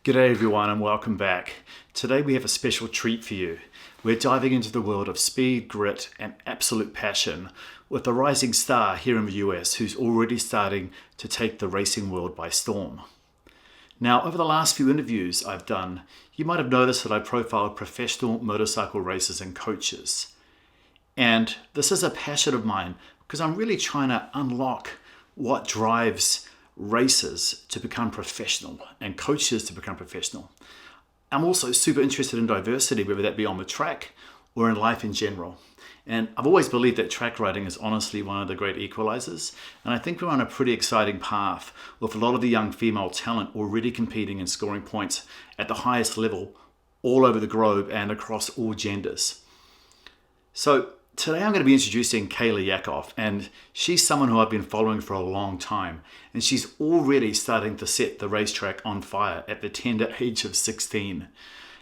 G'day everyone and welcome back. Today we have a special treat for you. We're diving into the world of speed, grit and absolute passion with a rising star here in the US who's already starting to take the racing world by storm. Now, over the last few interviews I've done, you might have noticed that I profiled professional motorcycle racers and coaches. And this is a passion of mine because I'm really trying to unlock what drives racers to become professional and coaches to become professional. I'm also super interested in diversity, whether that be on the track or in life in general. And I've always believed that track riding is honestly one of the great equalizers. And I think we're on a pretty exciting path with a lot of the young female talent already competing and scoring points at the highest level all over the globe and across all genders. So today I'm going to be introducing Kayla Yaakov, and she's someone who I've been following for a long time, and she's already starting to set the racetrack on fire at the tender age of 16.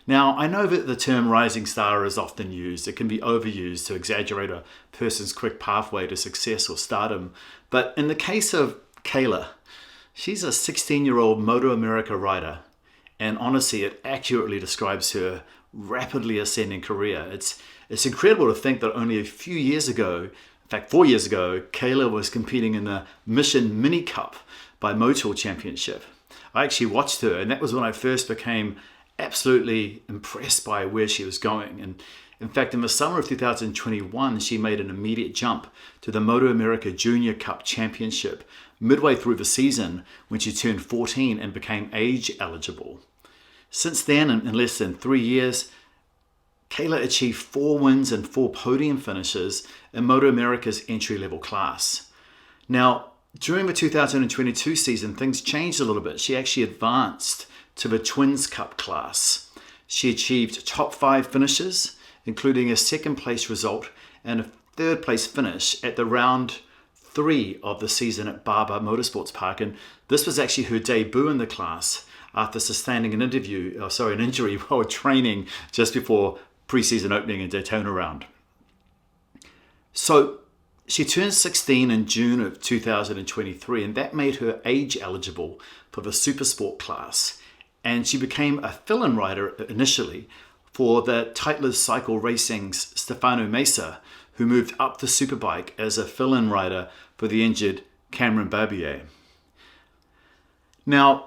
Now, I know that the term rising star is often used. It can be overused to exaggerate a person's quick pathway to success or stardom, but in the case of Kayla, she's a 16-year-old Moto America rider, and honestly, it accurately describes her rapidly ascending career. It's incredible to think that only a few years ago, in fact 4 years ago, Kayla was competing in the Mission Mini Cup by Moto Championship. I actually watched her, and that was when I first became absolutely impressed by where she was going. And in fact, in the summer of 2021, she made an immediate jump to the Moto America Junior Cup Championship midway through the season when she turned 14 and became age eligible. Since then, in less than 3 years, Kayla achieved 4 wins and 4 podium finishes in Moto America's entry-level class. Now, during the 2022 season, things changed a little bit. She actually advanced to the Twins Cup class. She achieved top 5 finishes, including a second place result and a third place finish at the round 3 of the season at Barber Motorsports Park. And this was actually her debut in the class after sustaining an injury while training just before preseason opening in Daytona round. So she turned 16 in June of 2023, and that made her age eligible for the Supersport class. And she became a fill-in rider initially for the Titleist Cycle Racing's Stefano Mesa, who moved up to Superbike as a fill-in rider for the injured Cameron Barbier. Now,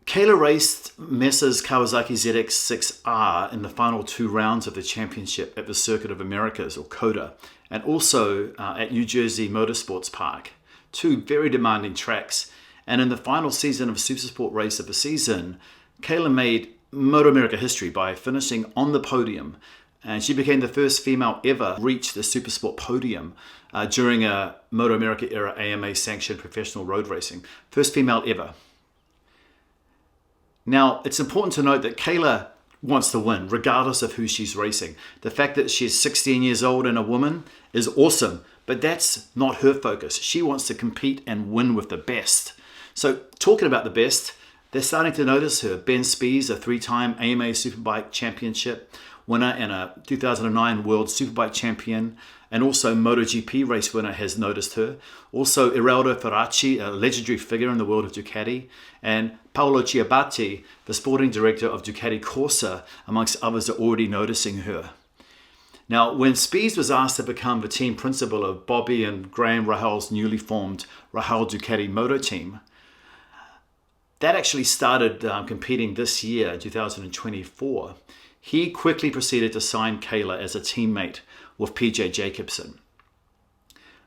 Kayla raced Mesa's Kawasaki ZX-6R in the final 2 rounds of the championship at the Circuit of Americas, or COTA, and also at New Jersey Motorsports Park, 2 very demanding tracks. And in the final season of Supersport race of the season, Kayla made Moto America history by finishing on the podium, and she became the first female ever to reach the Supersport podium during a Moto America era AMA-sanctioned professional road racing. First female ever. Now, it's important to note that Kayla wants to win, regardless of who she's racing. The fact that she's 16 years old and a woman is awesome, but that's not her focus. She wants to compete and win with the best. So, talking about the best, they're starting to notice her. Ben Spies, a 3-time AMA Superbike Championship winner and a 2009 World Superbike Champion, and also MotoGP race winner, has noticed her. Also, Eraldo Ferracci, a legendary figure in the world of Ducati, and Paolo Ciabatti, the sporting director of Ducati Corsa, amongst others, are already noticing her. Now, when Spies was asked to become the team principal of Bobby and Graham Rahal's newly formed Rahal Ducati Moto team, that actually started competing this year, 2024. He quickly proceeded to sign Kayla as a teammate with PJ Jacobsen.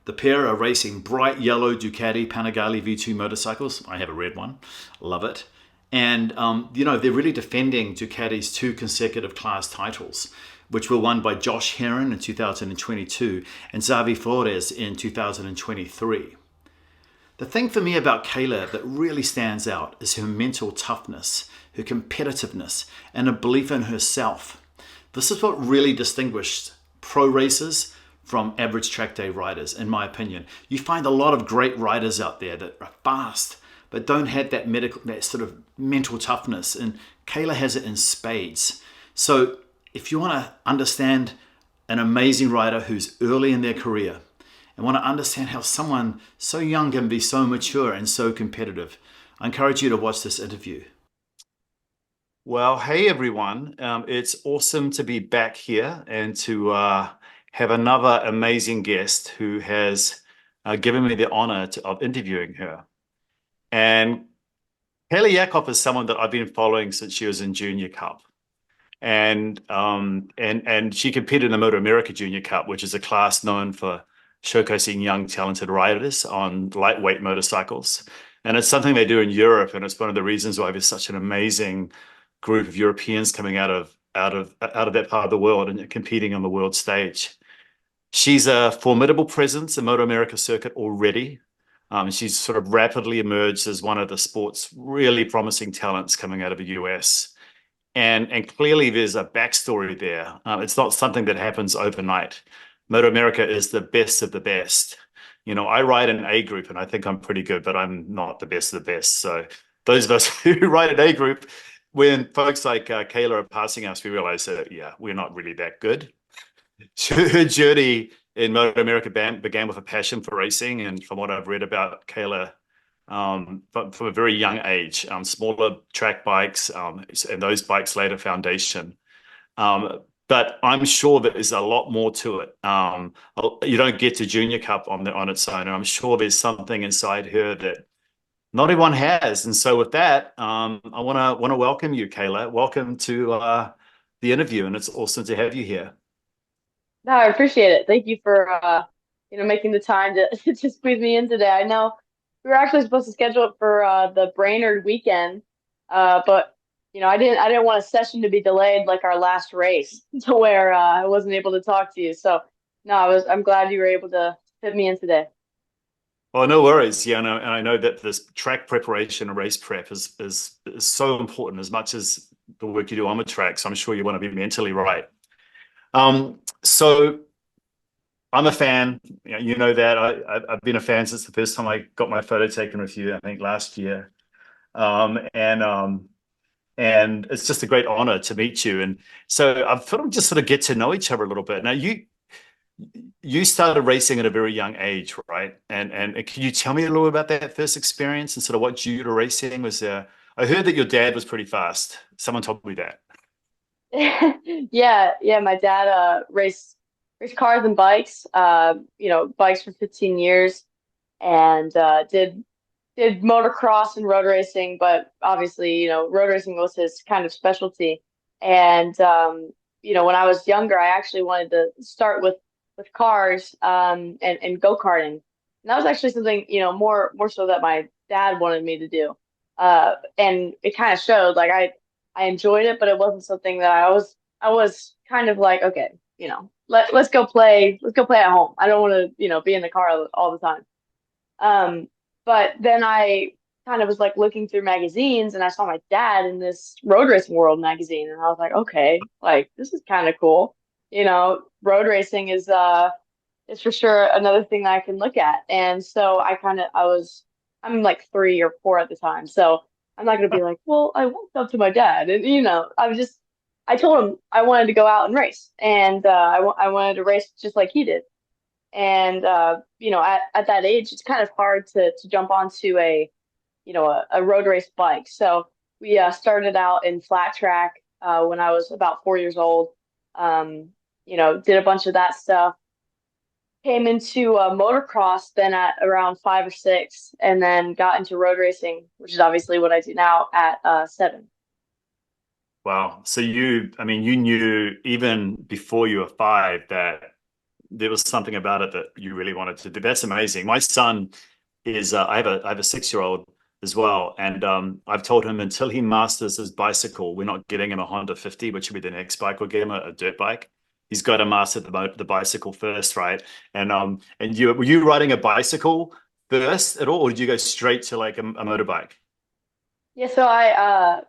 The pair are racing bright yellow Ducati Panigale V2 motorcycles. I have a red one, love it. And they're really defending Ducati's 2 consecutive class titles, which were won by Josh Herron in 2022 and Xavi Flores in 2023. The thing for me about Kayla that really stands out is her mental toughness, her competitiveness, and a belief in herself. This is what really distinguished pro racers from average track day riders, in my opinion. You find a lot of great riders out there that are fast, but don't have that sort of mental toughness, and Kayla has it in spades. So if you want to understand an amazing rider who's early in their career, and want to understand how someone so young can be so mature and so competitive, I encourage you to watch this interview. Well, hey everyone. It's awesome to be back here and to have another amazing guest who has given me the honor of interviewing her. And Kayla Yaakov is someone that I've been following since she was in Junior Cup. And she competed in the Moto America Junior Cup, which is a class known for showcasing young, talented riders on lightweight motorcycles. And it's something they do in Europe, and it's one of the reasons why there's such an amazing group of Europeans coming out of that part of the world and competing on the world stage. She's a formidable presence in Moto America circuit already. She's sort of rapidly emerged as one of the sport's really promising talents coming out of the US. And clearly there's a backstory there. It's not something that happens overnight. Moto America is the best of the best. You know, I ride an A group and I think I'm pretty good, but I'm not the best of the best. So those of us who ride an A group, when folks like Kayla are passing us, we realize that, yeah, we're not really that good. Her journey in Moto America began with a passion for racing. And from what I've read about Kayla, but from a very young age, smaller track bikes, and those bikes laid a foundation. But I'm sure that there's a lot more to it. You don't get to Junior Cup on its own, and I'm sure there's something inside her that not everyone has. And so with that, I want to welcome you, Kayla. Welcome to the interview, and it's awesome to have you here. No, I appreciate it. Thank you for making the time to to squeeze me in today. I know we were actually supposed to schedule it for the Brainerd weekend, but I didn't want a session to be delayed like our last race to where I wasn't able to talk to you. So no, I'm glad you were able to fit me in today. Well, no worries. Yeah, no, and I know that this track preparation and race prep is so important as much as the work you do on the track. So I'm sure you want to be mentally right. So I'm a fan. You know that I've been a fan since the first time I got my photo taken with you, I think last year. Um, and um, and it's just a great honor to meet you. And so I've thought of just sort of get to know each other a little bit. Now you started racing at a very young age, right? And can you tell me a little about that first experience and sort of what drew you to racing? Was there? I heard that your dad was pretty fast. Someone told me that. Yeah. My dad raced cars and bikes. Bikes for 15 years, and did motocross and road racing, but obviously, road racing was his kind of specialty. And when I was younger, I actually wanted to start with cars and go-karting. And that was actually something, more so that my dad wanted me to do. And it kind of showed like I enjoyed it, but it wasn't something that I was kind of like, okay, let's go play at home. I don't want to, be in the car all the time. Um, but then I kind of was like looking through magazines and I saw my dad in this Road Racing World magazine and I was like, okay, like this is kind of cool. Road racing is for sure another thing that I can look at. And so I'm like 3 or 4 at the time. So I'm not gonna be like, well, I walked up to my dad and I told him I wanted to go out and race and I wanted to race just like he did. And at that age, it's kind of hard to jump onto a road race bike. So we started out in flat track when I was about 4 years old. Did a bunch of that stuff. Came into motocross then at around 5 or 6, and then got into road racing, which is obviously what I do now at 7. Wow. So I mean, you knew even before you were five that there was something about it that you really wanted to do. That's amazing. My son is, I have a 6-year-old as well. And I've told him until he masters his bicycle, we're not getting him a Honda 50, which will be the next bike. We'll get him a dirt bike. He's got to master the bicycle first, right? And were you riding a bicycle first at all, or did you go straight to like a motorbike? Yeah, so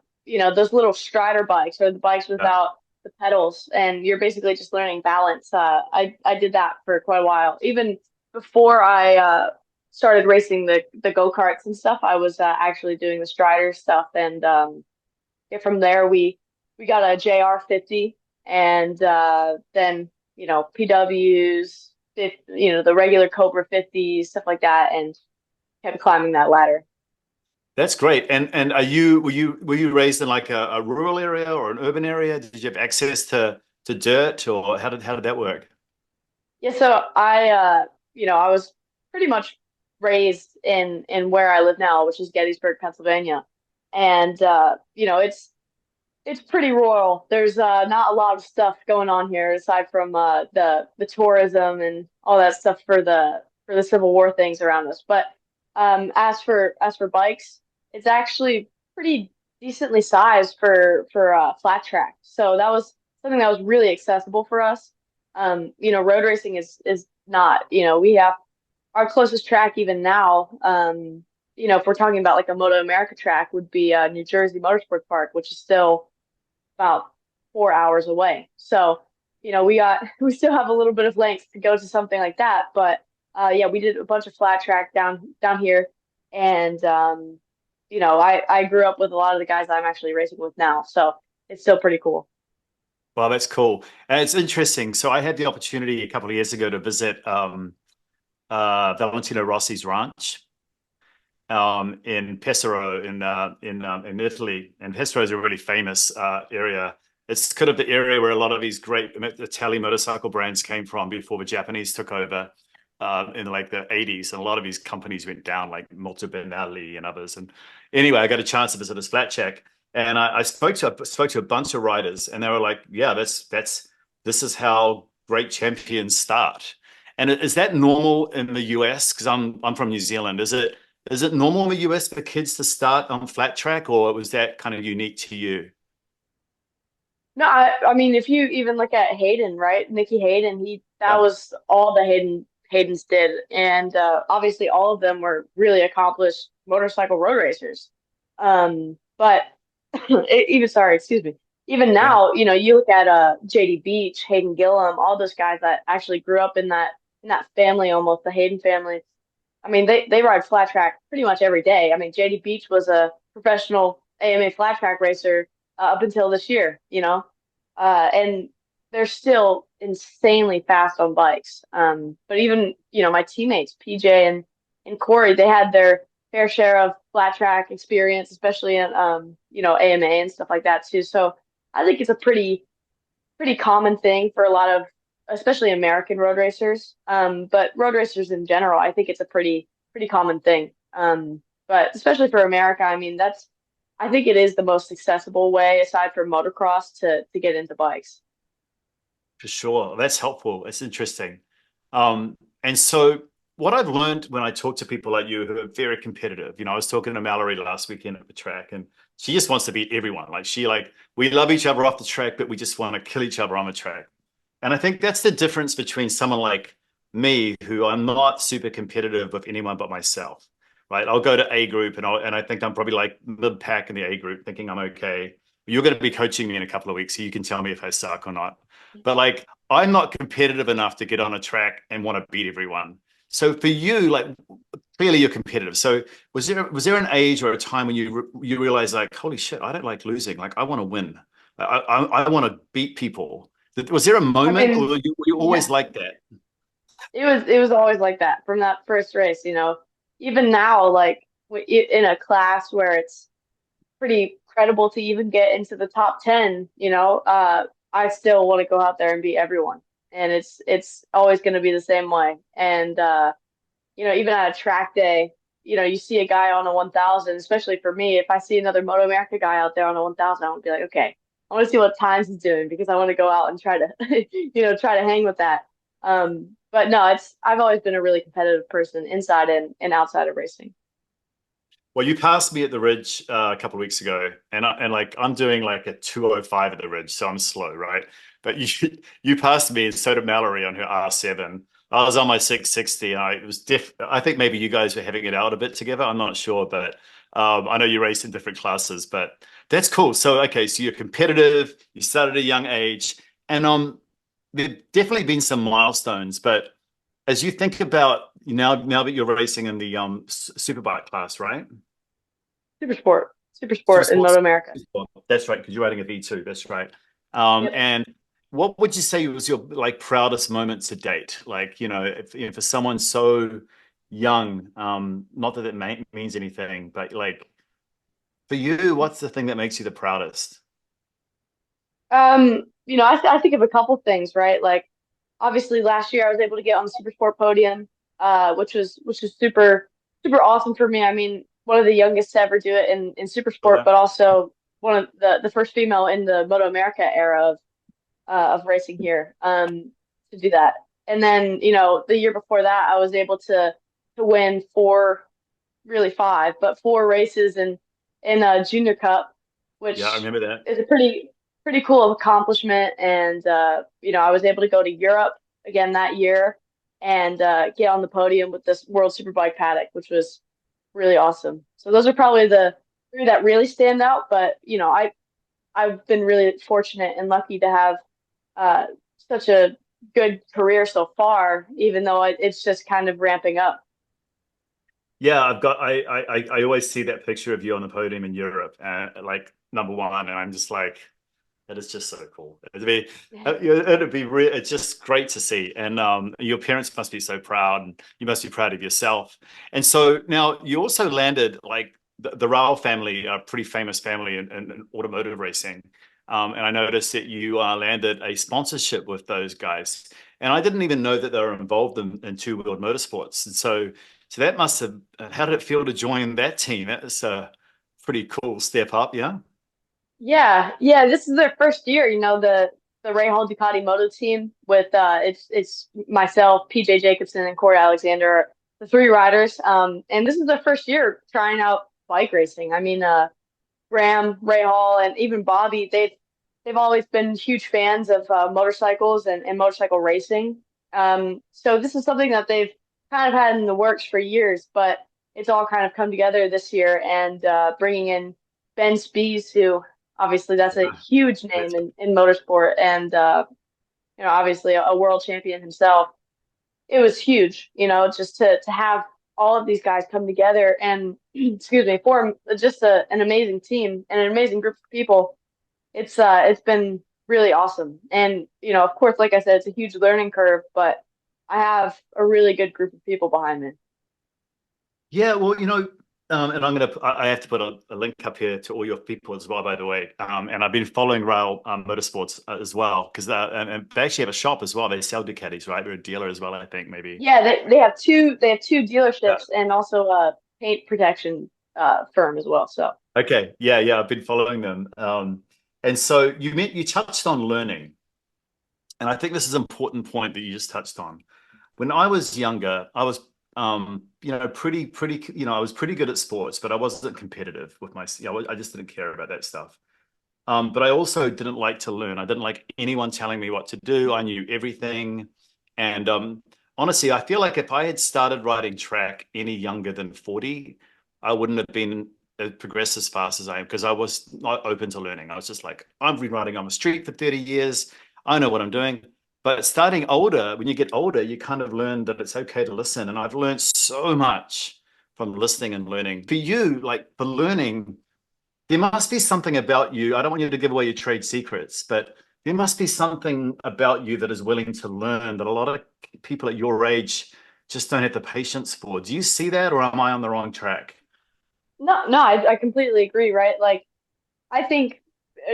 those little strider bikes or the bikes Yeah. without the pedals, and you're basically just learning balance. I did that for quite a while. Even before I started racing the go-karts and stuff, I was actually doing the strider stuff. And yeah, from there we got a JR50, and then PWs, the regular Cobra 50s, stuff like that, and kept climbing that ladder. That's great. And are you were you raised in like a rural area or an urban area? Did you have access to dirt, or how did that work? Yeah, so I was pretty much raised in where I live now, which is Gettysburg, Pennsylvania. And it's pretty rural. There's not a lot of stuff going on here aside from the tourism and all that stuff for the Civil War things around us. But as for bikes, it's actually pretty decently sized for flat track. So that was something that was really accessible for us. Road racing is not. We have our closest track even now. If we're talking about like a Moto America track, would be New Jersey Motorsport Park, which is still about 4 hours away. So, we still have a little bit of length to go to something like that. But yeah, we did a bunch of flat track down here, and I grew up with a lot of the guys I'm actually racing with now, so it's still pretty cool. Well, that's cool. And it's interesting. So I had the opportunity a couple of years ago to visit Valentino Rossi's ranch in Pesaro in Italy. And Pesaro is a really famous area. It's kind of the area where a lot of these great Italian motorcycle brands came from before the Japanese took over in like the 80s. And a lot of these companies went down, like Moto America and others. And anyway, I got a chance to visit this flat check, and I spoke to a bunch of riders, and they were like, "Yeah, this is how great champions start." And is that normal in the US? Because I'm from New Zealand. Is it normal in the US for kids to start on flat track, or was that kind of unique to you? No, I mean, if you even look at Hayden, right? Nicky Hayden, that Yeah. was all the Hayden's did, and obviously all of them were really accomplished motorcycle road racers. But even sorry, excuse me. Even Yeah. now, you look at JD Beach, Hayden Gillum, all those guys that actually grew up in that family, almost the Hayden family. I mean, they ride flat track pretty much every day. I mean, JD Beach was a professional AMA flat track racer up until this year, and they're still insanely fast on bikes. But even, my teammates, PJ and Corey, they had their fair share of flat track experience, especially in, AMA and stuff like that too. So I think it's a pretty common thing for a lot of, especially American road racers. But road racers in general, I think it's a pretty common thing. But especially for America, I mean, I think it is the most accessible way aside from motocross to get into bikes. For sure. That's helpful. It's interesting. And so what I've learned when I talk to people like you who are very competitive, I was talking to Mallory last weekend at the track, and she just wants to beat everyone. We love each other off the track, but we just want to kill each other on the track. And I think that's the difference between someone like me, who I'm not super competitive with anyone but myself, right? I'll go to A group, and I think I'm probably like mid pack in the A group, thinking I'm okay. You're going to be coaching me in a couple of weeks, so you can tell me if I suck or not. But like, I'm not competitive enough to get on a track and want to beat everyone. So for you, like, clearly you're competitive. So was there an age or a time when you realized, like, holy shit, I don't like losing. Like, I want to win. I want to beat people. Was there a I moment, or mean, were you always yeah, like that? it was always like that from that first race, Even now, like in a class where it's pretty credible to even get into the top 10, I still want to go out there and beat everyone. And it's always going to be the same way. And even at a track day, you see a guy on a 1000, especially for me, if I see another Moto America guy out there on a 1000, I want to be like, okay, I want to see what times he's doing because I want to go out and try to, try to hang with that. But no, I've always been a really competitive person inside and outside of racing. Well, you passed me at the Ridge a couple of weeks ago, and like I'm doing like a 2:05 at the Ridge, so I'm slow, right? But you passed me, and so did Mallory on her R7. I was on my 660, and I think maybe you guys were having it out a bit together. I'm not sure, but I know you raced in different classes, but that's cool. So okay, so you're competitive. You started at a young age, and there've definitely been some milestones, but as you think about now that you're racing in the Superbike class, right? Super sport, super Super sport in sports. Moto America. That's right, because you're riding a V2. That's right. Yep. And what would you say was your like proudest moment to date? Like, if for someone so young, not that it means anything, but like, For you, what's the thing that makes you the proudest? I think of a couple things, right? Like obviously last year I was able to get on the Supersport podium, which was super awesome for me. I mean, one of the youngest to ever do it in Oh, Supersport, yeah. but also one of the first female in the Moto America era of racing here, to do that. And then, the year before that, I was able to win four, really five, but four races in a junior cup, Yeah, I which remember that. is a pretty cool accomplishment. And I was able to go to Europe again that year and get on the podium with this World Superbike paddock, which was really awesome. So those are probably the three that really stand out. But I've been really fortunate and lucky to have uh, such a good career so far, even though it's just kind of ramping up. Yeah, I've got. I always see that picture of you on the podium in Europe, like number one, and I'm just like, that is just so cool. It's just great to see, and your parents must be so proud, and you must be proud of yourself. And so now you also landed like the Rao family, a pretty famous family in automotive racing, and I noticed that you landed a sponsorship with those guys, and I didn't even know that they were involved in two-wheeled motorsports, and so that must have. How did it feel to join that team? That was a pretty cool step up, yeah. Yeah. This is their first year. The Ray Hall Ducati Moto team with it's myself, PJ Jacobson, and Corey Alexander, the three riders. And this is their first year trying out bike racing. I mean, Graham, Ray Hall, and even Bobby, they've always been huge fans of motorcycles and motorcycle racing. So this is something that they've kind of had in the works for years, but it's all kind of come together this year and bringing in Ben Spies, who obviously that's a Yeah, huge that's name in motorsport and obviously a world champion himself. It was huge, just to have all of these guys come together and excuse me, form just an amazing team and an amazing group of people. It's been really awesome. And of course, like I said, it's a huge learning curve, but I have a really good group of people behind me. Yeah, well, and I have to put a link up here to all your people as well, by the way. And I've been following Rail Motorsports as well, because and they actually have a shop as well. They sell Ducatis, right? They're a dealer as well, I think, maybe. Yeah, they have two Yeah. dealerships and also a paint protection firm as well. So Okay. Yeah, yeah. I've been following them. And so you touched on learning, and I think this is an important point that you just touched on. When I was younger, I was pretty I was pretty good at sports, but I wasn't competitive with my I just didn't care about that stuff. But I also didn't like to learn. I didn't like anyone telling me what to do. I knew everything. And honestly, I feel like if I had started riding track any younger than 40, I wouldn't have been progressed as fast as I am because I was not open to learning. I was just like, I've been riding on the street for 30 years. I know what I'm doing. But starting older, when you get older, you kind of learn that it's okay to listen. And I've learned so much from listening and learning. For you, like for learning, there must be something about you. I don't want you to give away your trade secrets, but there must be something about you that is willing to learn that a lot of people at your age just don't have the patience for. Do you see that, or am I on the wrong track? no, I completely agree, right? Like I think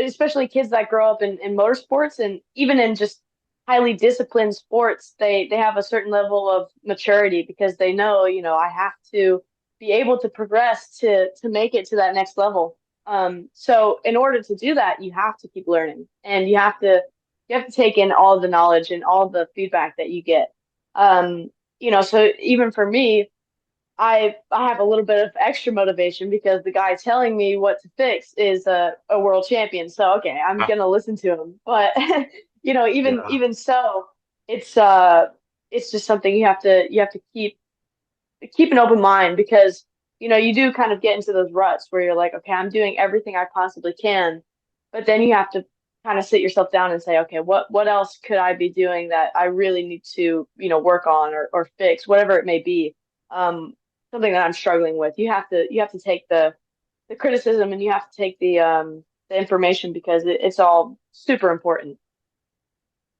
especially kids that grow up in motorsports and even in just highly disciplined sports, they have a certain level of maturity because they know, I have to be able to progress to make it to that next level. So in order to do that, you have to keep learning and you have to take in all the knowledge and all the feedback that you get. So even for me, I have a little bit of extra motivation because the guy telling me what to fix is a world champion. So okay, I'm Ah, gonna listen to him. But even yeah. even so, it's uh it's just something you have to keep an open mind because you do kind of get into those ruts where you're like, okay, I'm doing everything I possibly can, but then you have to kind of sit yourself down and say, okay, what else could I be doing that I really need to, work on or fix, whatever it may be. Um, Something that I'm struggling with. You have to take the criticism and you have to take the information because it's all super important.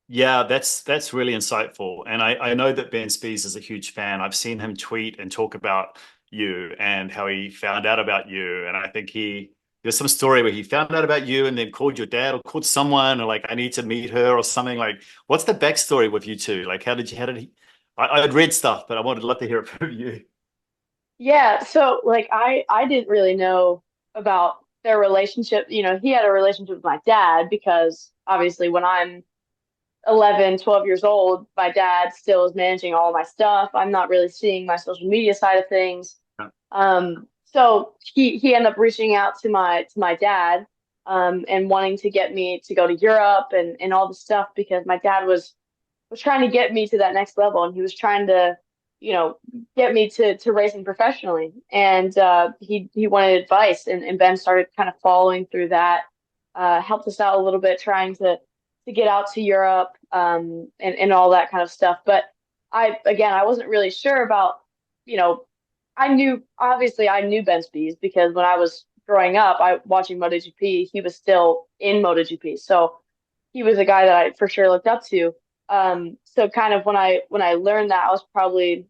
Yeah, that's really insightful. And I know that Ben Spies is a huge fan. I've seen him tweet and talk about you and how he found out about you. And I think there's some story where he found out about you and then called your dad or called someone or like, I need to meet her or something. Like, what's the backstory with you two? Like, how did he, I'd read stuff, but I wanted to love to hear it from you. Yeah, so like I didn't really know about their relationship. You know, he had a relationship with my dad because obviously when I'm 11, 12 years old, my dad still is managing all my stuff. I'm not really seeing my social media side of things. So he ended up reaching out to my dad, and wanting to get me to go to Europe and all the stuff because my dad was trying to get me to that next level, and he was trying to, you know, get me to racing professionally. And he wanted advice, and Ben started kind of following through that, helped us out a little bit, trying to get out to Europe, and all that kind of stuff. But I wasn't really sure about, you know, I knew Ben Spies because when I was growing up, I watching MotoGP, he was still in MotoGP, so he was a guy that I for sure looked up to. So kind of when I learned that, I was probably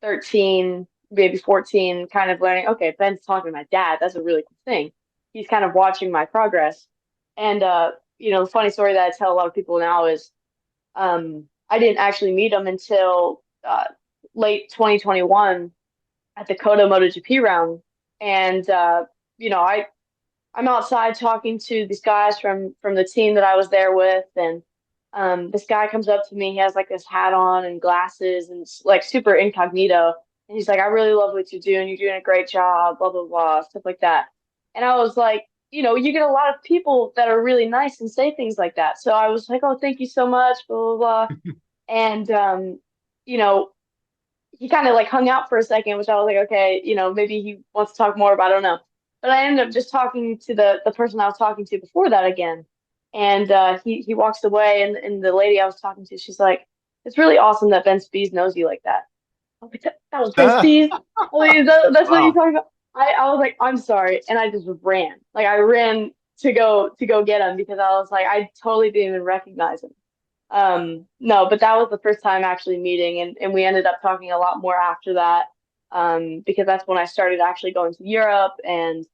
13, maybe 14, kind of learning, okay, Ben's talking to my dad. That's a really cool thing. He's kind of watching my progress. And the funny story that I tell a lot of people now is I didn't actually meet him until late 2021 at the Kodo MotoGP round. And I'm outside talking to these guys from the team that I was there with, and this guy comes up to me. He has like this hat on and glasses, and it's like super incognito. And he's like, "I really love what you're doing. You're doing a great job, blah blah blah, stuff like that." And I was like, you get a lot of people that are really nice and say things like that. So I was like, "Oh, thank you so much, blah blah blah." And you know, he kind of like hung out for a second, which I was like, okay, maybe he wants to talk more, but I don't know. But I ended up just talking to the person I was talking to before that again. And he walks away, and the lady I was talking to, she's like, "It's really awesome that Ben Spies knows you like that." I was like, that was Ben Ah, Spies? Like, that's what you're wow. talking about? I was like, "I'm sorry," and I just ran. Like I ran to go get him because I was like, I totally didn't even recognize him. No, but that was the first time actually meeting, and we ended up talking a lot more after that, because that's when I started actually going to Europe. And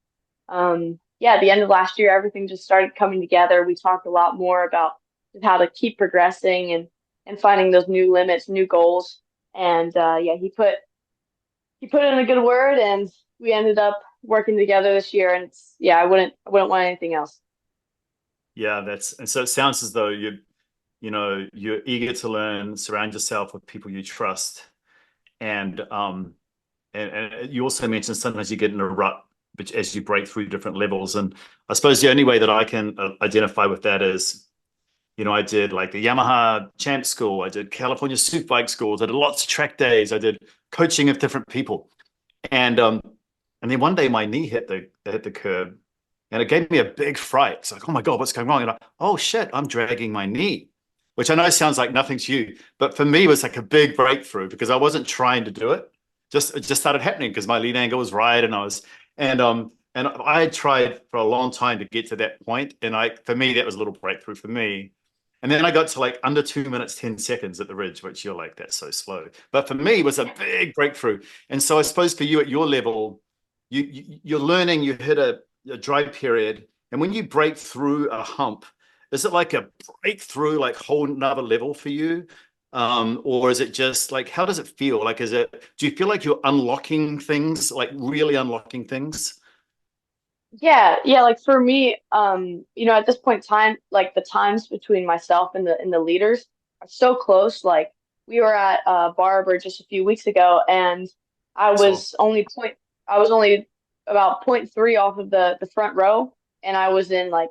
yeah, at the end of last year, everything just started coming together. We talked a lot more about just how to keep progressing and finding those new limits, new goals. And yeah, he put in a good word, and we ended up working together this year. And it's yeah, I wouldn't want anything else. Yeah, and so it sounds as though you're eager to learn, surround yourself with people you trust. And and you also mentioned sometimes you get in a rut but as you break through different levels. And I suppose the only way that I can identify with that is, I did like the Yamaha Champ School, I did California Superbike schools, I did lots of track days, I did coaching of different people. And and then one day my knee hit the curb and it gave me a big fright. It's like, oh my God, what's going wrong? And oh shit, I'm dragging my knee, which I know sounds like nothing to you, but for me it was like a big breakthrough because I wasn't trying to do it. It just started happening because my lead angle was right and and I had tried for a long time to get to that point. And for me, that was a little breakthrough for me. And then I got to like under 2 minutes, 10 seconds at the ridge, which you're like, that's so slow. But for me, it was a big breakthrough. And so I suppose for you at your level, you're learning, you hit a dry period. And when you break through a hump, is it like a breakthrough, like whole nother level for you? Or is it just like, how does it feel? Like, do you feel like you're unlocking things, like really unlocking things? Yeah, yeah, like for me, at this point in time, like the times between myself and the leaders are so close. Like we were at Barber just a few weeks ago, and I So, was only point I was only about point three off of the front row, and I was in like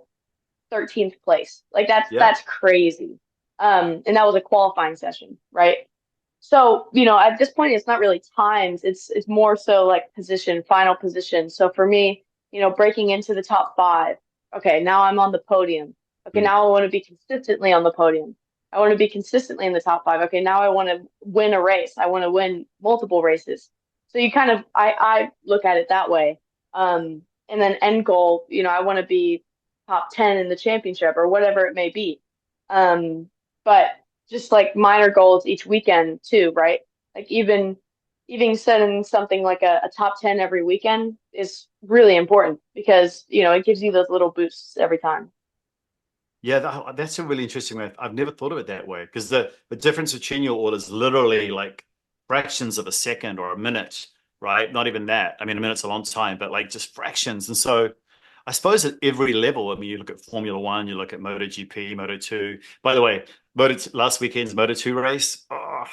13th place. Like yeah. that's crazy. And that was a qualifying session, right? So, at this point, it's not really times. It's more so like position, final position. So for me, breaking into the top five. Okay, now I'm on the podium. Okay, Mm. now I want to be consistently on the podium. I want to be consistently in the top five. Okay, now I want to win a race. I want to win multiple races. So you kind of, I look at it that way. And then end goal, I want to be top 10 in the championship or whatever it may be. But just like minor goals each weekend too, right? Like even even setting something like a top 10 every weekend is really important because, it gives you those little boosts every time. Yeah, that's a really interesting way. I've never thought of it that way because the difference between your orders literally like fractions of a second or a minute, right? Not even that. I mean, a minute's a long time, but like just fractions. And so I suppose at every level, I mean, you look at Formula One, you look at MotoGP, Moto Two. By the way, last weekend's Moto Two race. Oh,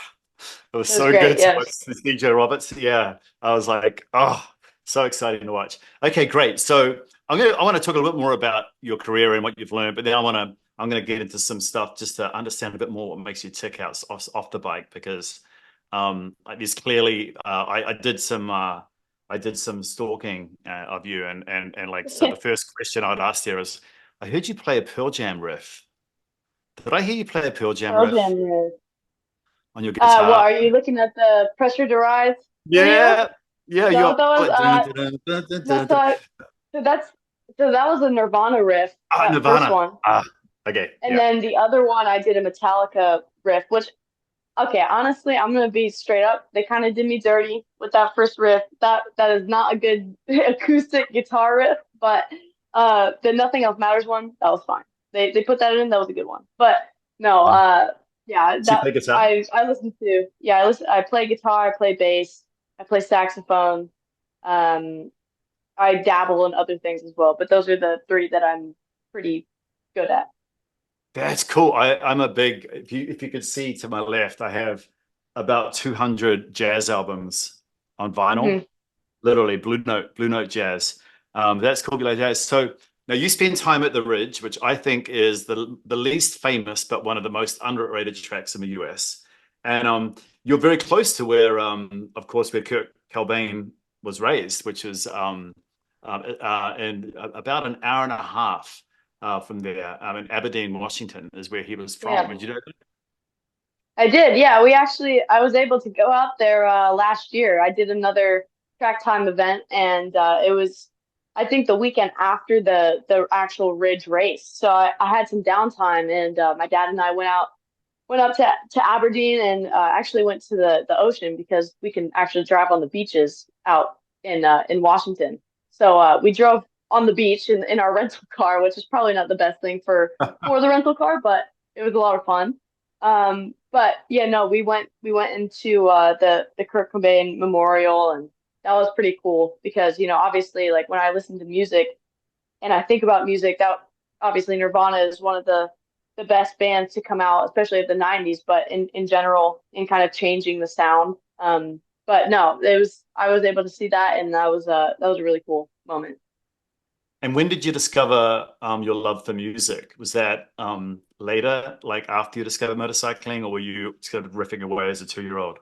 it was It was so great. good to Yes. watch DJ Roberts. Yeah, I was like, oh, so exciting to watch. Okay, great. So I want to talk a little bit more about your career and what you've learned, but then I'm gonna get into some stuff just to understand a bit more what makes you tick out off the bike because there's clearly I did some stalking of you and like so the first question I'd ask there is I heard you play a Pearl Jam riff. Did I hear you play a Pearl Jam Pearl riff Jam is. on your Well, guitar? are you looking at the Pressure to Rise video? Yeah, yeah, Is that you're what that was? like dun, dun, dun, dun, dun, That's dun. so that's so that was a Nirvana riff, Ah, that first Nirvana. one. Ah, okay, And yeah. then the other one I did a Metallica riff, which okay, honestly, I'm gonna be straight up. They kind of did me dirty with that first riff. That is not a good acoustic guitar riff, but the Nothing Else Matters one, that was fine. They put that in, that was a good one. But no, Yeah. yeah, So you that play guitar? I listen to yeah, I play guitar, I play bass, I play saxophone. Um, I dabble in other things as well, but those are the three that I'm pretty good at. That's cool. I'm a big, if you could see to my left, I have about 200 jazz albums on vinyl, Hmm. literally Blue Note jazz. That's called Kayla Jazz. So now you spend time at the Ridge, which I think is the least famous but one of the most underrated tracks in the US. And you're very close to where, of course, where Kurt Cobain was raised, which is in about an hour and a half from there. In Aberdeen, Washington, is where he was from. Yeah. Did you know that? I did, yeah. I was able to go out there last year. I did another track time event, and it was, I think, the weekend after the actual Ridge race. So I had some downtime, and my dad and I went up to Aberdeen, and actually went to the ocean because we can actually drive on the beaches out in Washington. So we drove on the beach in our rental car, which is probably not the best thing for the rental car, but it was a lot of fun. But yeah, no, we went into the Kurt Cobain Memorial, and that was pretty cool because obviously, like when I listen to music and I think about music, that obviously Nirvana is one of the best bands to come out, especially of the 90s, but in general, in kind of changing the sound. But no, it was I was able to see that, and that was a really cool moment. And when did you discover your love for music? Was that later, like after you discovered motorcycling, or were you sort of riffing away as a 2-year-old?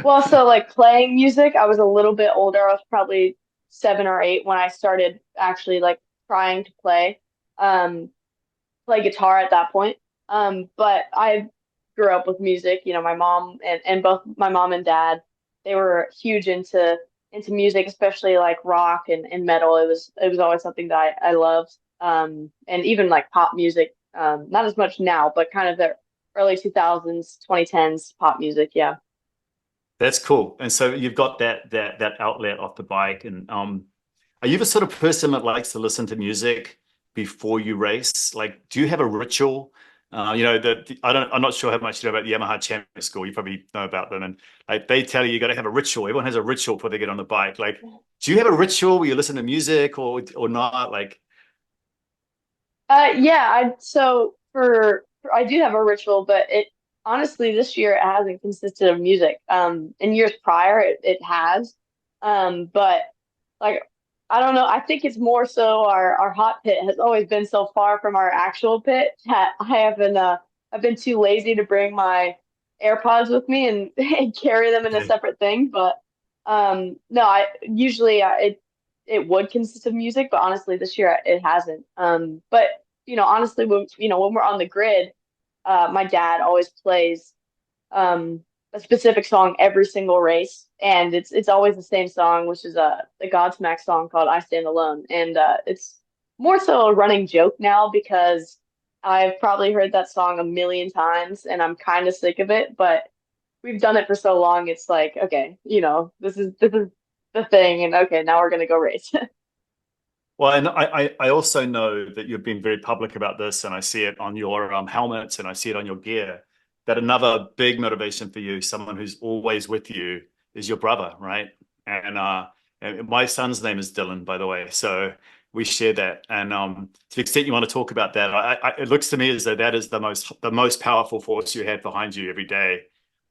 Well, so like playing music, I was a little bit older. I was probably 7 or 8 when I started actually like trying to um, play guitar at that point. But I grew up with music. My mom and both my mom and dad, they were huge into music, especially like rock and metal. It was always something that I loved. And even like pop music, not as much now, but kind of the early 2000s, 2010s pop music. Yeah. That's cool. And so you've got that outlet off the bike. And are you the sort of person that likes to listen to music before you race? Like, do you have a ritual? I'm not sure how much you know about the Yamaha Champion School. You probably know about them, and like they tell you got to have a ritual. Everyone has a ritual before they get on the bike. Like, do you have a ritual where you listen to music or not? Like, Yeah, I do have a ritual, but it honestly this year it hasn't consisted of music. In years prior it has. But like I don't know, I think it's more so our hot pit has always been so far from our actual pit that I've been too lazy to bring my AirPods with me and, and carry them in a yeah. separate thing. But no, I usually it would consist of music, but honestly, this year it hasn't. But honestly, when we're on the grid, my dad always plays a specific song every single race, and it's always the same song, which is the Godsmack song called "I Stand Alone," and it's more so a running joke now because I've probably heard that song a million times, and I'm kind of sick of it, but we've done it for so long. It's like, okay, this is the thing, and okay, now we're gonna go race. Well, and I also know that you've been very public about this, and I see it on your helmets and I see it on your gear, that another big motivation for you, someone who's always with you, is your brother, right? And my son's name is Dylan, by the way. So we share that. And to the extent you want to talk about that, it looks to me as though that is the most powerful force you have behind you every day.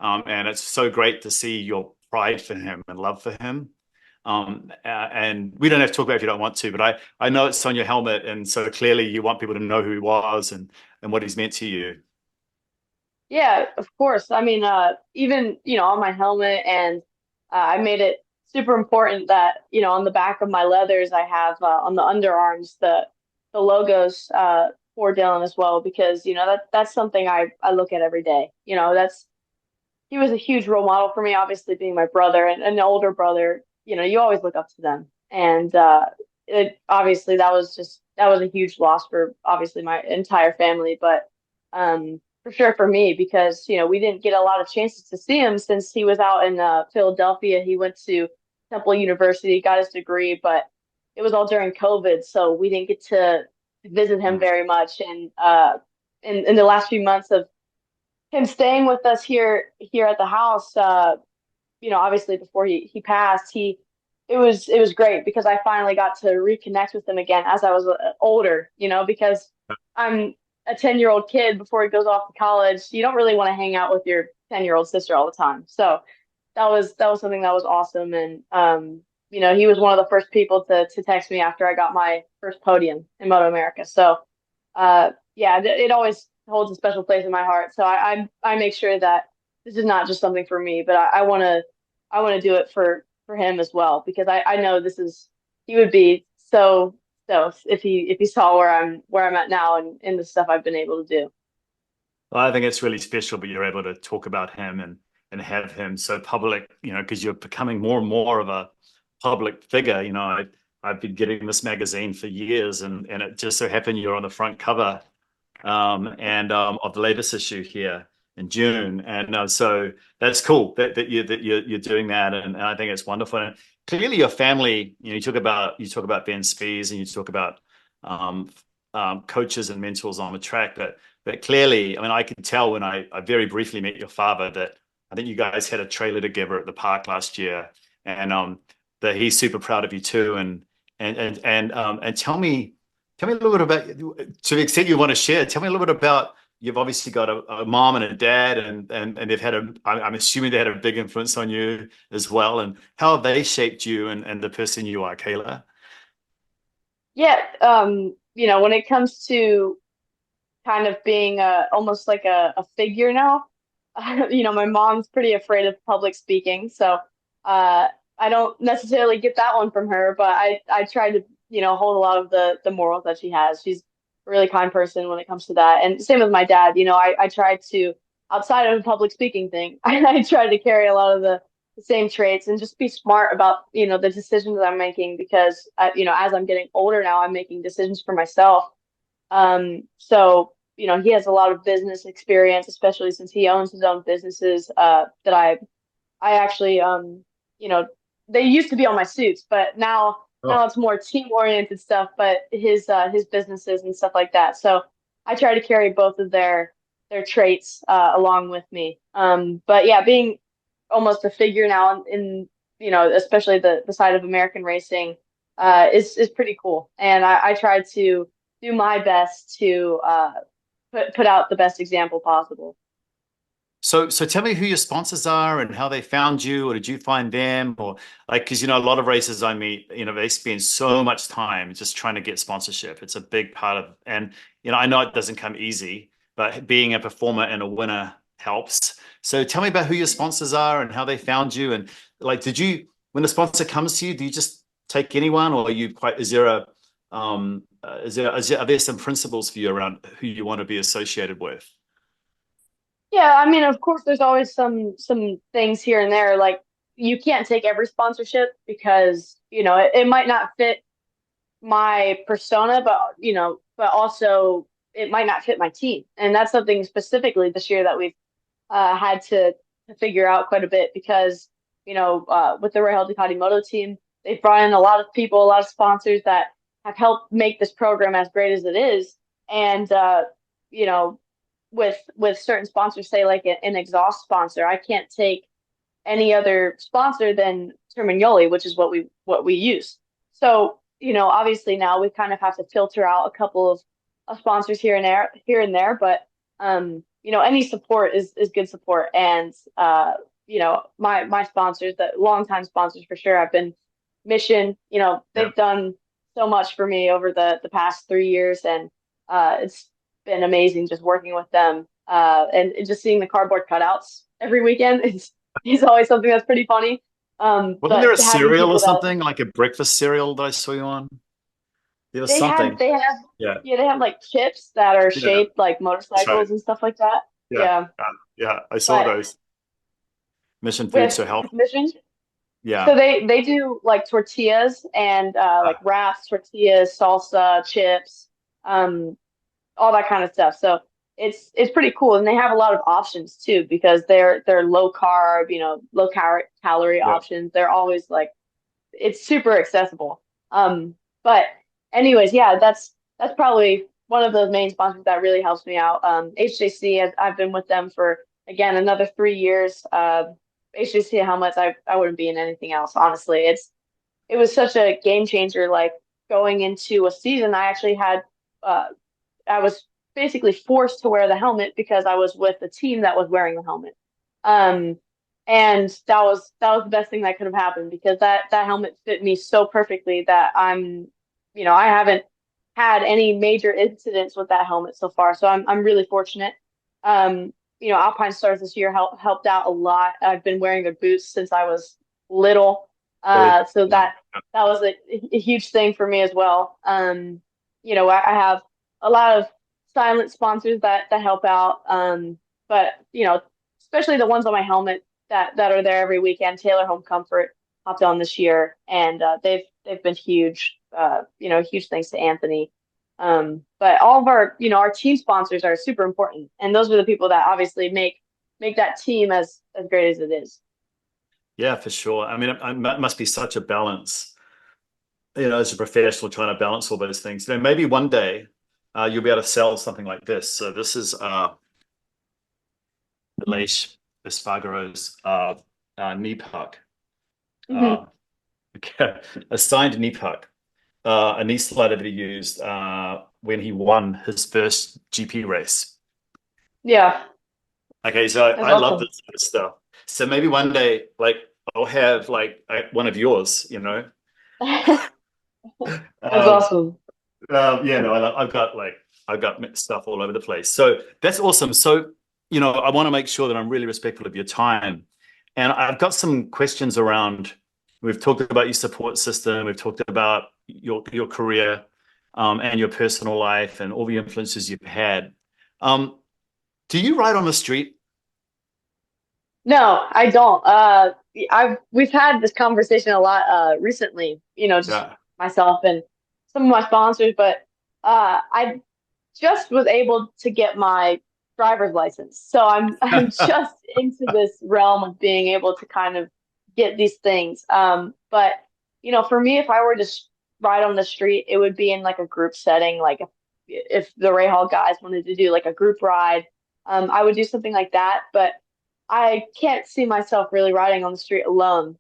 And it's so great to see your pride for him and love for him. And we don't have to talk about it if you don't want to, but I know it's on your helmet, and so clearly you want people to know who he was and what he's meant to you. Yeah, of course. I mean, even, on my helmet, and I made it super important that, on the back of my leathers, I have on the underarms the logos for Dylan as well, because, that's something I look at every day. He was a huge role model for me, obviously being my brother and an older brother, you always look up to them. And it obviously that was a huge loss for obviously my entire family, but for sure for me, because we didn't get a lot of chances to see him since he was out in Philadelphia. He went to Temple University, got his degree, but it was all during COVID, so we didn't get to visit him Mm. very much. And in the last few months of him staying with us here at the house, obviously before he passed, it was great because I finally got to reconnect with him again as I was older, because I'm a 10-year-old kid before he goes off to college. You don't really want to hang out with your 10-year-old sister all the time. So that was something that was awesome. And he was one of the first people to text me after I got my first podium in Moto America. So yeah, it always holds a special place in my heart. So I make sure that this is not just something for me, but I want to do it for him as well, because I know he would be so if he saw where I'm at now, and the stuff I've been able to do. Well, I think it's really special, but you're able to talk about him and have him so public, because you're becoming more and more of a public figure. I've been getting this magazine for years, and it just so happened you're on the front cover and of the latest issue here in June, and so that's cool that you're doing that, and I think it's wonderful. And clearly, your family, you talk about Ben Spies, and you talk about um, coaches and mentors on the track, but clearly, I mean, I could tell when I very briefly met your father that I think you guys had a trailer together at the park last year, and that he's super proud of you too, and tell me a little bit about, to the extent you want to share, tell me a little bit about, you've obviously got a mom and a dad, and they've had I'm assuming they had a big influence on you as well. And how have they shaped you and the person you are, Kayla? Yeah, when it comes to kind of being almost like a figure now. My mom's pretty afraid of public speaking, so uh, I don't necessarily get that one from her, but I try to hold a lot of the morals that she has. She's a really kind person when it comes to that, and same with my dad. I try to, outside of the public speaking thing, I try to carry a lot of the same traits and just be smart about the decisions I'm making, because as I'm getting older now, I'm making decisions for myself. So, he has a lot of business experience, especially since he owns his own businesses, that I actually, you know, they used to be on my suits, but now Oh. it's more team oriented stuff, but his businesses and stuff like that. So I try to carry both of their traits, along with me. But yeah, being almost a figure now especially the side of American racing, is pretty cool. And I try to do my best to put out the best example possible. So tell me who your sponsors are and how they found you, or did you find them, or like, because a lot of racers I meet, they spend so much time just trying to get sponsorship. It's a big part of, and I know it doesn't come easy, but being a performer and a winner helps. So tell me about who your sponsors are and how they found you, and like, when a sponsor comes to you, do you just take anyone, or are you quite, are there some principles for you around who you want to be associated with? Yeah, I mean, of course, there's always some things here and there. Like, you can't take every sponsorship because it might not fit my persona, but also it might not fit my team, and that's something specifically this year that we've had to to figure out quite a bit because, with the Rahal Ducati Moto team, they've brought in a lot of people, a lot of sponsors that have helped make this program as great as it is. And, you know, with certain sponsors, say like an exhaust sponsor, I can't take any other sponsor than Termignoli, which is what we use. So, obviously now we kind of have to filter out a couple of sponsors here and there, but any support is good support. And my sponsors, the longtime sponsors for sure, have been Mission. Yeah. They've done so much for me over the past 3 years, and it's been amazing just working with them. And just seeing the cardboard cutouts every weekend is always something that's pretty funny. Wasn't there But a having cereal or people that something, like a breakfast cereal that I saw you on? There was they have, something. they have, Yeah. yeah, they have like chips that are Yeah. shaped like That's right. motorcycles and stuff like that. Yeah. Yeah, Yeah. I saw but those. Mission Food with So Health. Mission, so Yeah. they do like tortillas and like Ah, wraps, tortillas, salsa, chips, um, all that kind of stuff. So it's pretty cool, and they have a lot of options too because they're low carb, low calorie yeah. options. They're always like it's super accessible. But anyways, yeah, that's probably one of the main sponsors that really helps me out. HJC, I've been with them for again another 3 years. HJC helmets, I wouldn't be in anything else, honestly. It was such a game changer. Like going into a season, uh, I was basically forced to wear the helmet because I was with the team that was wearing the helmet. Um, and that was the best thing that could have happened because that helmet fit me so perfectly that I haven't had any major incidents with that helmet so far. So I'm really fortunate. Alpine Stars this year helped out a lot. I've been wearing their boots since I was little. Really? So Yeah. that was a huge thing for me as well. I have a lot of silent sponsors that help out. But especially the ones on my helmet that are there every weekend. Taylor Home Comfort hopped on this year, and they've been huge. Huge thanks to Anthony. But all of our team sponsors are super important, and those are the people that obviously make that team as great as it is. Yeah, for sure. I mean, it must be such a balance, as a professional trying to balance all those things. Maybe one day you'll be able to sell something like this. So this is Leish Espargaro's knee puck, Hmm. uh, a signed knee puck, a knee slider that he used when he won his first GP race. Yeah, Okay, so that's I love awesome. this sort of stuff. So maybe one day, like, I'll have like one of yours, That's Um, awesome. yeah, no, I've got stuff all over the place. So that's awesome. So, I want to make sure that I'm really respectful of your time. And I've got some questions around, we've talked about your support system, we've talked about your career, and your personal life and all the influences you've had. Um, do you ride on the street? No, I don't. We've had this conversation a lot recently, just Yeah. myself and some of my sponsors, but I just was able to get my driver's license. So I'm just into this realm of being able to kind of get these things. But for me, if I were to ride on the street, it would be in like a group setting, like if the Ray Hall guys wanted to do like a group ride, I would do something like that. But I can't see myself really riding on the street alone,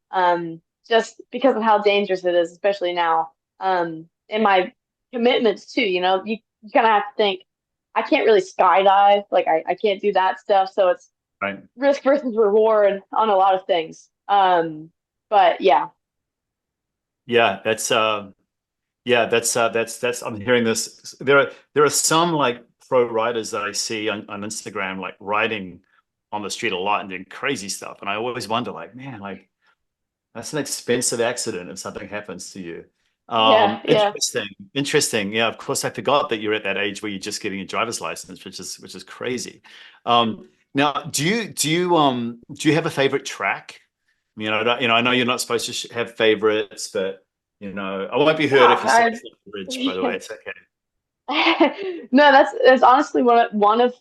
just because of how dangerous it is, especially now. And my commitments too, you kind of have to think, I can't really skydive, like I can't do that stuff. So it's Right. risk versus reward on a lot of things. But yeah. Yeah, that's I'm hearing this. There are some like pro riders that I see on Instagram like riding on the street a lot and doing crazy stuff. And I always wonder, like, man, like that's an expensive accident if something happens to you. Yeah, yeah. Interesting. Interesting. Yeah, of course I forgot that you're at that age where you're just getting a driver's license, which is crazy. Now do you have a favorite track? I know you're not supposed to have favorites, but I won't be hurt if you say Yeah, it's not the bridge, by the way. It's okay. no, that's honestly one of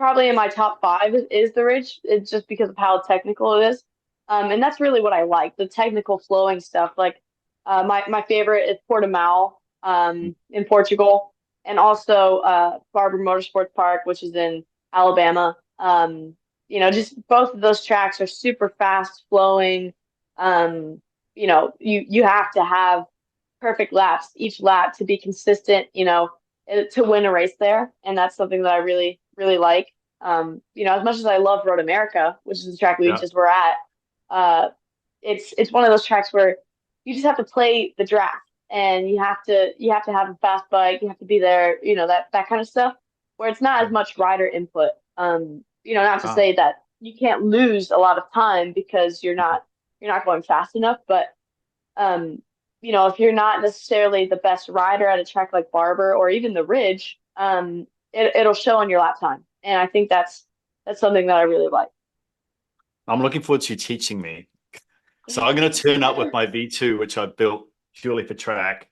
probably in my top five is the Ridge. It's just because of how technical it is. And that's really what I like, the technical flowing stuff. Like my favorite is Portimao in Portugal, and also Barber Motorsports Park, which is in Alabama. Just both of those tracks are super fast flowing. Um, you have to have perfect laps each lap to be consistent, to win a race there. And that's something that I really, really like. As much as I love Road America, which is the track we Yeah. just were at, uh, it's one of those tracks where you just have to play the draft and you have to have a fast bike, you have to be there, that kind of stuff, where it's not as Okay. much rider input. Not to Ah, say that you can't lose a lot of time because you're not going fast enough, but um, if you're not necessarily the best rider at a track like Barber or even the Ridge, it'll show on your lap time. And I think that's something that I really like. I'm looking forward to you teaching me. So I'm going to turn up with my V2, which I built purely for track.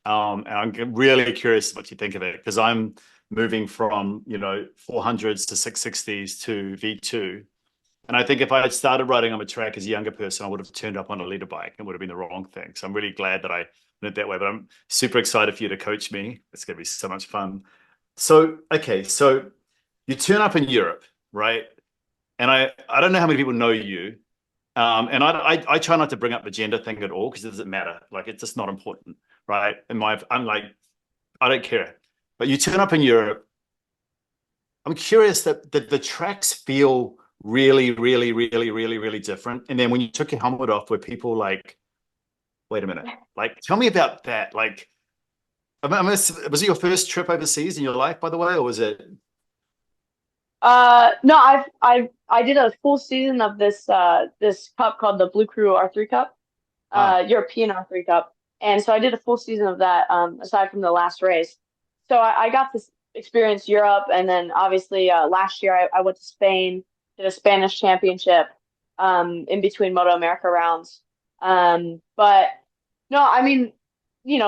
And I'm really curious what you think of it because I'm moving from, 400s to 660s to V2. And I think if I had started riding on a track as a younger person, I would have turned up on a leader bike and would have been the wrong thing. So I'm really glad that I went that way. But I'm super excited for you to coach me. It's going to be so much fun. So, okay, so you turn up in Europe, right? And I don't know how many people know you. And I try not to bring up the gender thing at all because it doesn't matter. Like it's just not important, right? I'm like, I don't care. But you turn up in Europe. I'm curious that the tracks feel really, really, really, really, really different. And then when you took your helmet off, were people like, wait a minute, like tell me about that. Like, was it your first trip overseas in your life, by the way, or was it? No, I did a full season of this cup called the Blue Crew R3 Cup, Ah, European R3 Cup, and so I did a full season of that. Aside from the last race, so I got to experience Europe, and then obviously last year I went to Spain, did a Spanish championship, in between Moto America rounds. But no, I mean,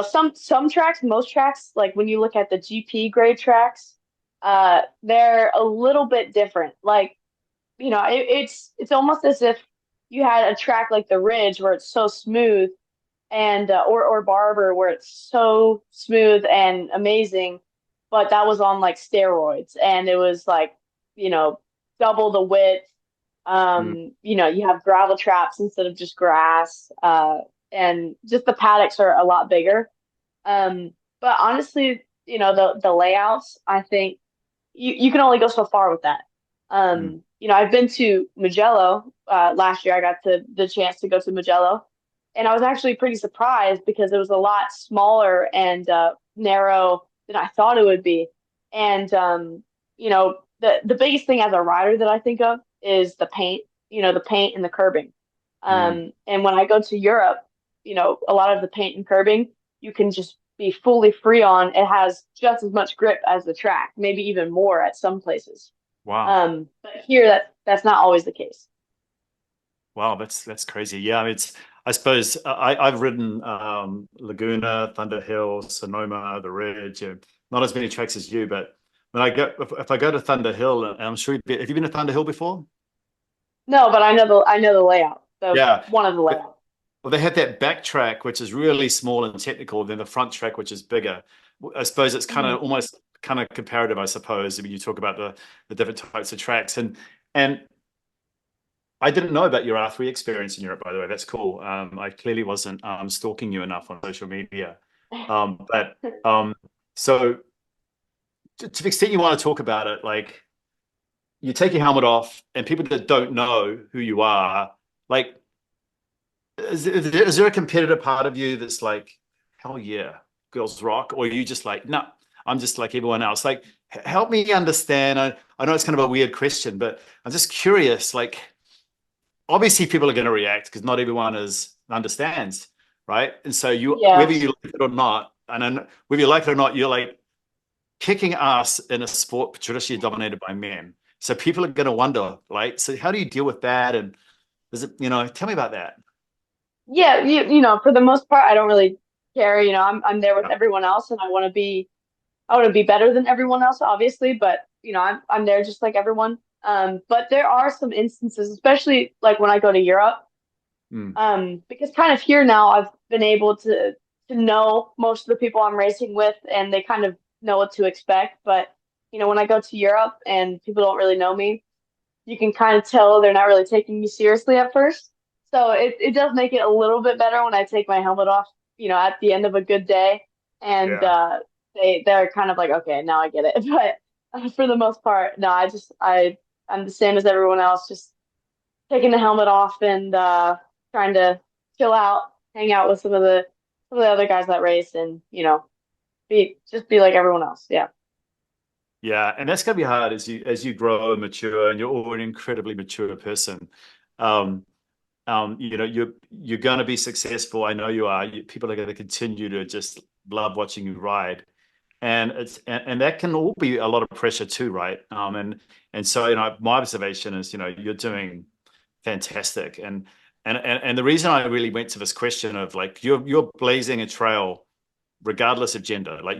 some tracks, most tracks, like when you look at the GP grade tracks, they're a little bit different. Like, it's almost as if you had a track like the Ridge where it's so smooth, and or Barber where it's so smooth and amazing, but that was on like steroids, and it was like, you know, double the width. mm, You have gravel traps instead of just grass, and just the paddocks are a lot bigger. But honestly, the layouts, I think you can only go so far with that. mm. I've been to Mugello last year. I got the chance to go to Mugello, and I was actually pretty surprised because it was a lot smaller and narrow than I thought it would be. And the biggest thing as a rider that I think of is the paint. The paint and the curbing. Mm. And when I go to Europe, a lot of the paint and curbing you can just be fully free on. It has just as much grip as the track, maybe even more at some places. Wow. But here that's not always the case. Wow, that's crazy. Yeah, I mean, I suppose I've ridden Laguna, Thunder Hill, Sonoma, the Ridge, and not as many tracks as you, but when I go if I go to Thunder Hill, and I'm sure have you been to Thunder Hill before? No, but I know the layout. The Yeah. one of the But layouts. well, they have that back track, which is really small and technical, then the front track, which is bigger. I suppose it's kind Mhm. of almost kind of comparative, I suppose, when you talk about the different types of tracks. And I didn't know about your R3 experience in Europe, by the way. That's cool. I clearly wasn't stalking you enough on social media. But so to the extent you want to talk about it, like you take your helmet off, and people that don't know who you are, like, is there a competitive part of you that's like, hell yeah, girls rock? Or are you just like, no, I'm just like everyone else? Like, help me understand. I know it's kind of a weird question, but I'm just curious, like, obviously people are going to react because not everyone understands, right? And so Yeah. whether you like it or not, and then whether you like it or not, you're like kicking ass in a sport traditionally dominated by men. So people are going to wonder, like, so how do you deal with that? And is it, tell me about that. Yeah, for the most part, I don't really care. I'm there with Yeah. everyone else, and I want to be better than everyone else, obviously. But I'm there just like everyone. But there are some instances, especially like when I go to Europe, Mm. because kind of here now I've been able to know most of the people I'm racing with, and they kind of know what to expect. But when I go to Europe and people don't really know me, you can kind of tell they're not really taking me seriously at first. So it does make it a little bit better when I take my helmet off, at the end of a good day, and Yeah. they're kind of like, okay, now I get it. But for the most part, no, I'm the same as everyone else, just taking the helmet off and trying to chill out, hang out with some of the other guys that race, and be like everyone else. Yeah. Yeah, and that's gonna be hard as you grow and mature, and you're already an incredibly mature person. Um, you're gonna be successful. I know you are. People are gonna continue to just love watching you ride, and and that can all be a lot of pressure too, right? And so my observation is you're doing fantastic, and the reason I really went to this question of like you're blazing a trail regardless of gender. Like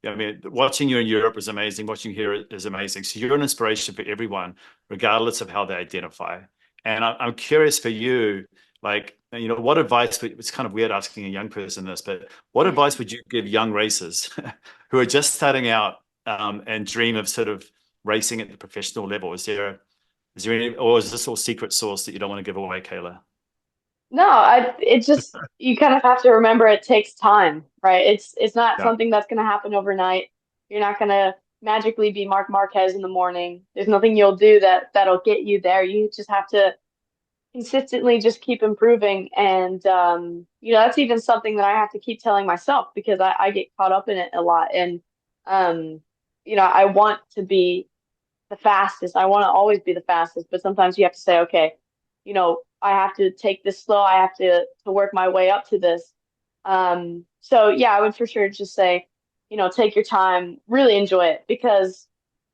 I mean, watching you in Europe is amazing. Watching you here is amazing. So you're an inspiration for everyone, regardless of how they identify. And I'm curious for you, like, what advice, it's kind of weird asking a young person this, but what advice would you give young racers who are just starting out and dream of sort of racing at the professional level? Is there any, or is this all secret sauce that you don't want to give away, Kayla? No, it just you kind of have to remember it takes time, right? It's not Yeah. something that's going to happen overnight. You're not going to magically be Mark Marquez in the morning. There's nothing you'll do that'll get you there. You just have to consistently just keep improving. And that's even something that I have to keep telling myself because I get caught up in it a lot. And um, I want to be the fastest. I want to always be the fastest, but sometimes you have to say, okay, I have to take this slow. I have to work my way up to this. So yeah, I would for sure just say, take your time, really enjoy it because,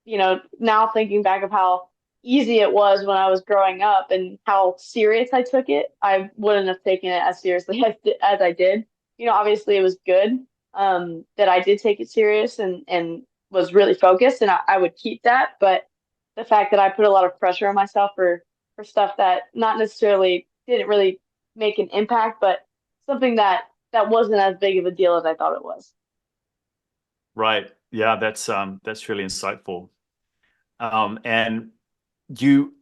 now thinking back of how easy it was when I was growing up and how serious I took it, I wouldn't have taken it as seriously as I did. Obviously it was good that I did take it serious and was really focused, and I would keep that. But the fact that I put a lot of pressure on myself for stuff that not necessarily didn't really make an impact, but something that wasn't as big of a deal as I thought it was. Right. Yeah, that's really insightful. And you,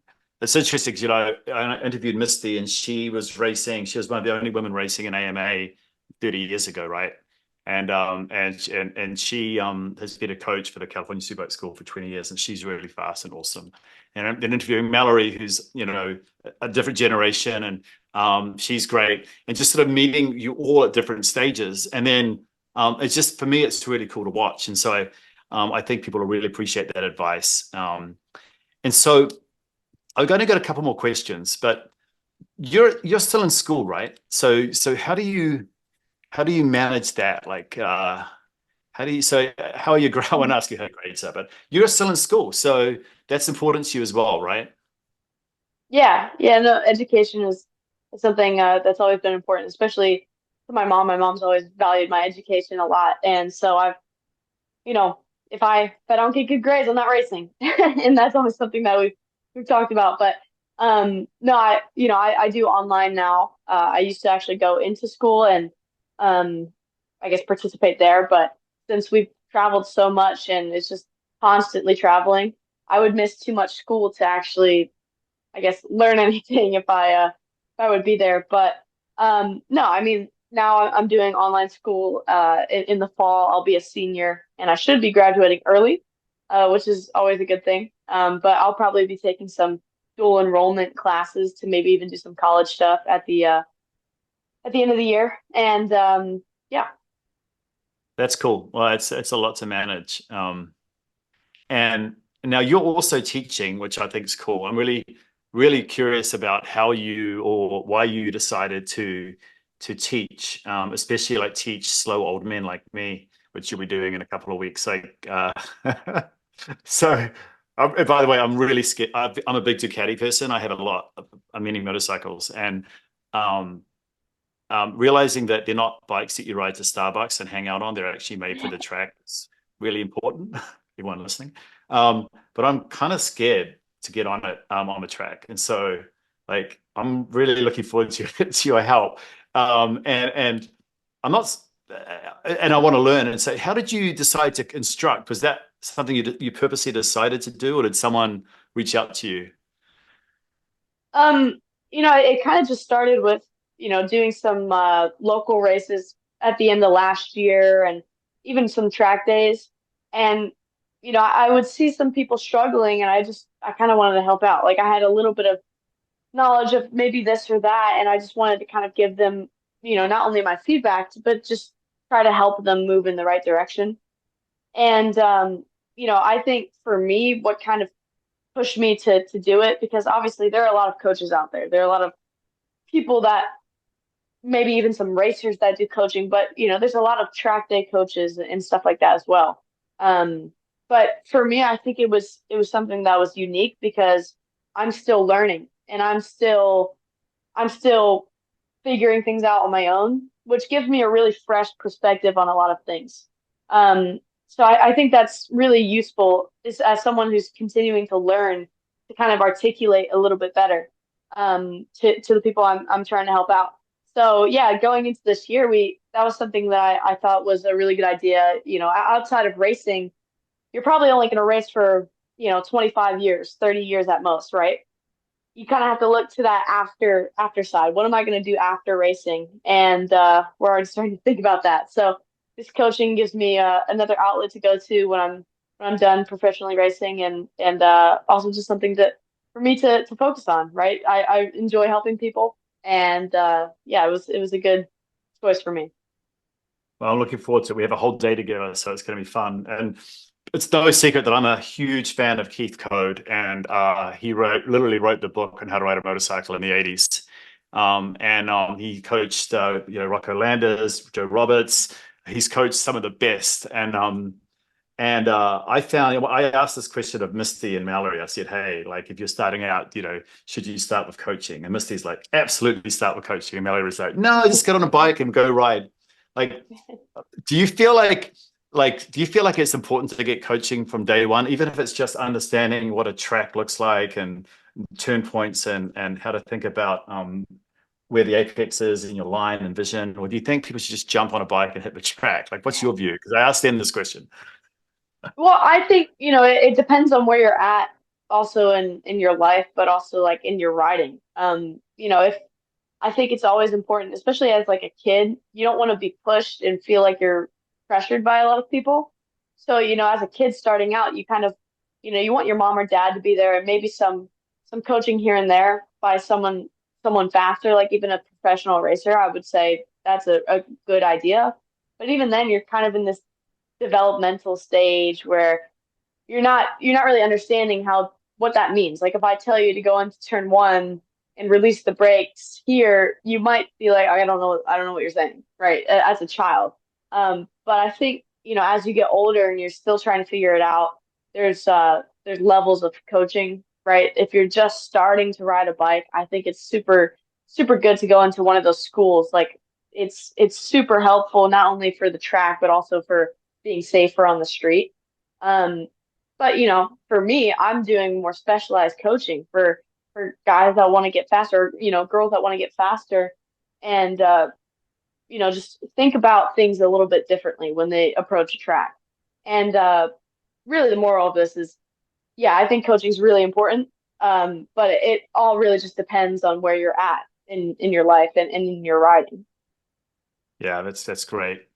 it's interesting, 'cause, I interviewed Misty and she was racing. She was one of the only women racing in AMA 30 years ago, right? And she has been a coach for the California Superbike School for 20 years, and she's really fast and awesome. And I'm then interviewing Mallory, who's a different generation, and she's great. And just sort of meeting you all at different stages, and then it's just for me, it's really cool to watch. And so I think people will really appreciate that advice. And so I'm going to get a couple more questions, but you're still in school, right? So how do you manage that? Like how are you I won't ask you how your grades are, but you're still in school, so that's important to you as well, right? Yeah, yeah, no, education is something that's always been important, especially to my mom. My mom's always valued my education a lot, and so you know, if I don't get good grades, I'm not racing, and that's always something that we've talked about. But no, I do online now. I used to actually go into school and um, I guess participate there, but since we've traveled so much and it's just constantly traveling, I would miss too much school to actually, I guess, learn anything if I would be there. But no, I mean now I'm doing online school. In the fall, I'll be a senior, and I should be graduating early, which is always a good thing. But I'll probably be taking some dual enrollment classes to maybe even do some college stuff at the end of the year. And yeah, That's cool. Well, it's a lot to manage. And now you're also teaching, which I think is cool. I'm really, really curious about how you or why you decided to teach, especially like teach slow old men like me, which you'll be doing in a couple of weeks. Like, so. By the way, I'm really scared. I'm a big Ducati person. I have many motorcycles, and um, realizing that they're not bikes that you ride to Starbucks and hang out on. They're actually made for the track. It's really important. everyone listening. But I'm kind of scared to get on it on the track, and so like I'm really looking forward to to your help. And I'm not, and I want to learn. And so, how did you decide to instruct? Was that something you purposely decided to do, or did someone reach out to you? Um, it kind of just started with, doing some local races at the end of last year and even some track days. And, I would see some people struggling and I kind of wanted to help out. Like I had a little bit of knowledge of maybe this or that, and I just wanted to kind of give them, not only my feedback, but just try to help them move in the right direction. And I think for me, what kind of pushed me to do it, because obviously there are a lot of coaches out there. There are a lot of people that maybe even some racers that do coaching, but there's a lot of track day coaches and stuff like that as well. Um, but for me, I think it was something that was unique because I'm still learning and I'm still figuring things out on my own, which gives me a really fresh perspective on a lot of things. Um, so I think that's really useful is as someone who's continuing to learn to kind of articulate a little bit better to the people I'm trying to help out. So yeah, going into this year, we that was something that I thought was a really good idea. Outside of racing, you're probably only going to race for 25 years, 30 years at most, right? You kind of have to look to that after side. What am I going to do after racing? And we're already starting to think about that. So this coaching gives me another outlet to go to when I'm done professionally racing, and also just something to for me to focus on. Right, I enjoy helping people, and yeah, it was a good choice for me. Well, I'm looking forward to it. We have a whole day together, so it's going to be fun. And it's no secret that I'm a huge fan of Keith Code, and he literally wrote the book on how to ride a motorcycle in the '80s. And he coached, Rocco Landers, Joe Roberts. He's coached some of the best. And I found, I asked this question of Misty and Mallory. I said, hey, like if you're starting out, should you start with coaching? And Misty's like, absolutely start with coaching. And Mallory was like, no, just get on a bike and go ride. Like, do you feel like do you feel like it's important to get coaching from day one, even if it's just understanding what a track looks like and turn points and how to think about where the apex is in your line and vision? Or do you think people should just jump on a bike and hit the track? Like, what's your view? Because I asked them this question. Well, I think, it depends on where you're at also in your life, but also like in your riding. If I think it's always important, especially as like a kid, you don't want to be pushed and feel like you're pressured by a lot of people. So, as a kid starting out, you kind of, you want your mom or dad to be there and maybe some coaching here and there by someone faster, like even a professional racer. I would say that's a good idea. But even then, you're kind of in this developmental stage where you're not really understanding how what that means. Like if I tell you to go into turn one and release the brakes here, you might be like, I don't know what you're saying, right? As a child. But I think, as you get older and you're still trying to figure it out, there's levels of coaching, right? If you're just starting to ride a bike, I think it's super, super good to go into one of those schools. Like it's super helpful not only for the track, but also for being safer on the street. Um, but for me, I'm doing more specialized coaching for guys that want to get faster, girls that want to get faster, and just think about things a little bit differently when they approach a track. And really, the moral of this is, yeah, I think coaching is really important. But it all really just depends on where you're at in your life and in your riding. Yeah, that's great.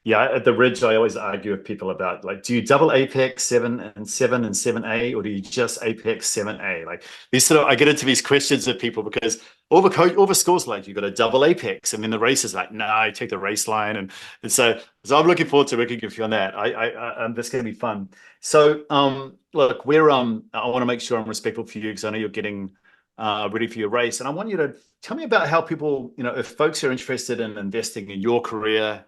Yeah, at the Ridge, I always argue with people about like, do you double Apex 7 and 7A, or do you just Apex 7A? Like these sort of, I get into these questions of people because all the schools like you got a double Apex, and then the race is like, no, I take the race line, and so I'm looking forward to working with you on that. That's going to be fun. So look, I want to make sure I'm respectful for you because I know you're getting ready for your race, and I want you to tell me about how people, if folks are interested in investing in your career,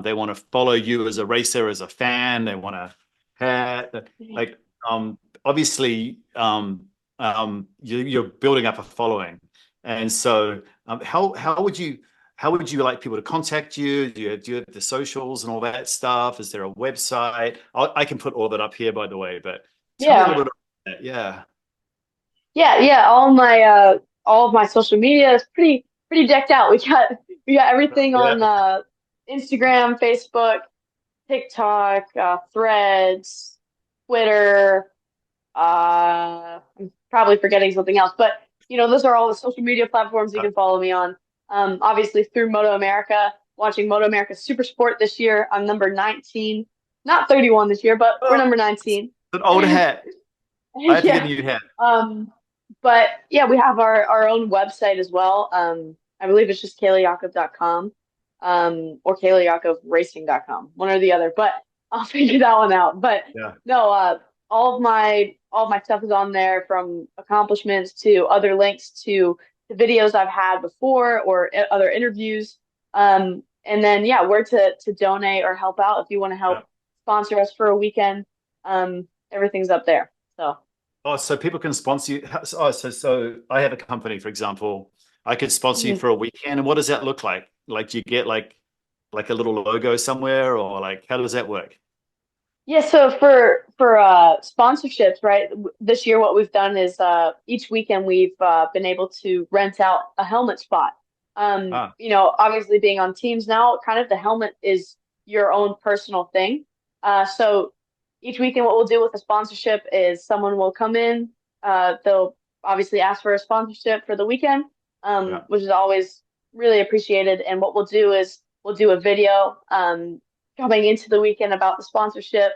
they want to follow you as a racer, as a fan. They want to have like obviously you're building up a following, and so how would you how would you like people to contact you? Do you have the socials and all that stuff? Is there a website? I can put all that up here, by the way, but tell me a Yeah. little bit about that. Yeah. Yeah. All of my social media is pretty decked out. We got everything Yeah. on Instagram, Facebook, TikTok, Threads, Twitter. I'm probably forgetting something else, but those are all the social media platforms you can follow me on. Obviously through Moto America, watching Moto America Supersport this year. I'm number 19, not 31 this year, but we're Oh, number 19. an old hat. I have to get a Yeah. new hat. Um, but yeah, we have our own website as well. I believe it's just KaylaYaakov.com, or KaylaYaakovRacing.com, one or the other, but I'll figure that one out. But Yeah. no, all of my stuff is on there, from accomplishments to other links to the videos I've had before, or other interviews. And then yeah, where to donate or help out if you want to Yeah. help sponsor us for a weekend. Everything's up there. So. Oh, so people can sponsor you. Oh, so I have a company, for example. I could sponsor you Mhm. for a weekend, and what does that look like? Like, do you get like a little logo somewhere, or like how does that work? Yeah, so for sponsorships, right? This year, what we've done is each weekend we've been able to rent out a helmet spot. Ah, Obviously being on teams now, kind of the helmet is your own personal thing. So each weekend, what we'll do with a sponsorship is someone will come in. They'll obviously ask for a sponsorship for the weekend, yeah. which is always really appreciated. And what we'll do is we'll do a video. Coming into the weekend about the sponsorship,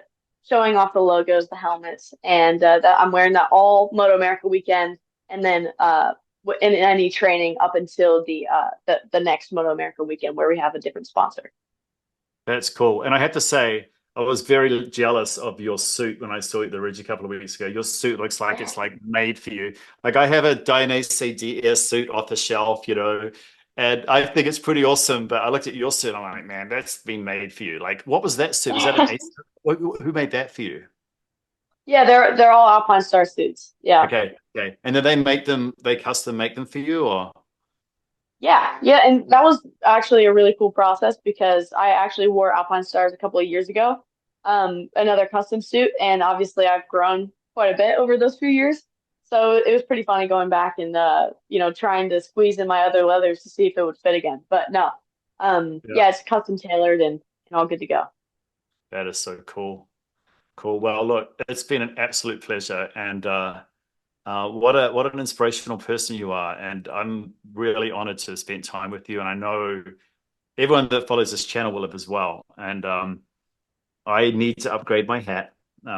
showing off the logos, the helmets, and that I'm wearing that all Moto America weekend, and then in any training up until the next Moto America weekend where we have a different sponsor. That's cool. And I have to say, I was very jealous of your suit when I saw you at the Ridge a couple of weeks ago. Your suit looks like it's like made for you. Like I have a Dainese DS suit off the shelf, and I think it's pretty awesome. But I looked at your suit, and I'm like, man, that's been made for you. Like, what was that suit? Was that an Ace? Who made that for you? Yeah, they're all Alpine Star suits. Yeah. Okay, okay. And did they make them? They custom make them for you, or? Yeah, and that was actually a really cool process because I actually wore Alpine Stars a couple of years ago, another custom suit, and obviously I've grown quite a bit over those few years. So it was pretty funny going back and trying to squeeze in my other leathers to see if it would fit again. But no, Yeah, yeah, it's custom tailored and all good to go. that is so cool. Cool. Well, look, it's been an absolute pleasure, and what an inspirational person you are, and I'm really honored to spend time with you. And I know everyone that follows this channel will have as well. And I need to upgrade my hat,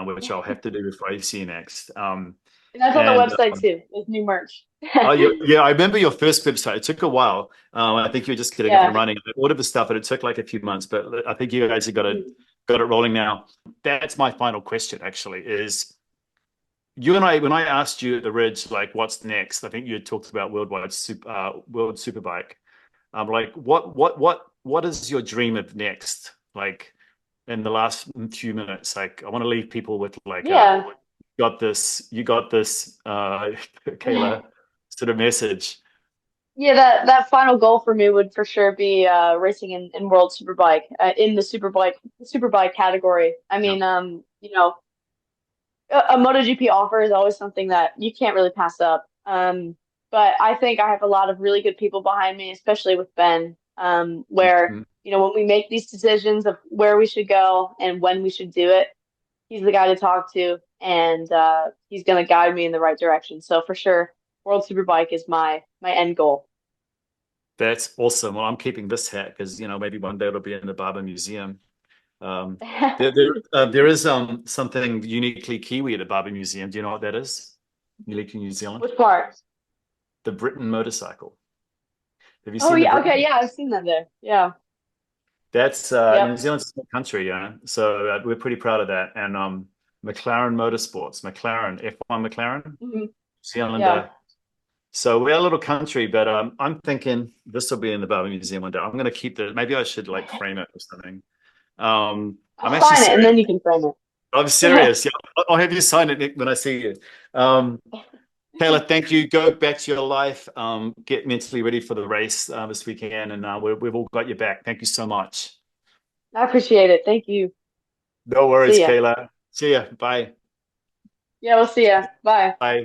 which I'll have to do before I see you next. And that's on the And website too. There's new merch. oh, yeah, I remember your first website. It took a while. I think you were just getting up and Yeah. running. I ordered the stuff, and it took like a few months. But I think you guys have got it rolling now. That's my final question. Actually, is you and I, when I asked you at the Ridge, like, what's next? I think you had talked about World Superbike. Like, what is your dream of next? Like, in the last few minutes, like, I want to leave people with like Yeah. you got this, Kayla, sort of message. Yeah, that final goal for me would for sure be racing in World Superbike, in the Superbike category. I Yeah, mean, a MotoGP offer is always something that you can't really pass up. But I think I have a lot of really good people behind me, especially with Ben, where mhm. when we make these decisions of where we should go and when we should do it, he's the guy to talk to, and he's going to guide me in the right direction. So for sure, World Superbike is my end goal. That's awesome. Well, I'm keeping this hat because maybe one day it'll be in the Barber Museum. Um, there is something uniquely Kiwi at the Barber Museum. Do you know what that is? Uniquely New Zealand, Which part? the Britain motorcycle. Have you Oh seen the yeah, Britain? okay, yeah, I've seen that there. Yeah. That's New Yep. Zealand's a small country, so we're pretty proud of that. And McLaren Motorsports, McLaren F1 McLaren, New Hmm. Yeah. Zealander. So we're a little country, but I'm thinking this will be in the Barber Museum one day. I'm going to keep the. Maybe I should like frame it or something. I'm I'll actually sign it and serious. then you can frame I'm it. serious. Yeah, I'll have you sign it Nick, when I see you. Um, Kayla, thank you. Go back to your life. Get mentally ready for the race this weekend, and we've all got your back. Thank you so much. I appreciate it. Thank you. No worries, See ya. Kayla. See ya. Bye. Yeah, we'll see ya. Bye. Bye.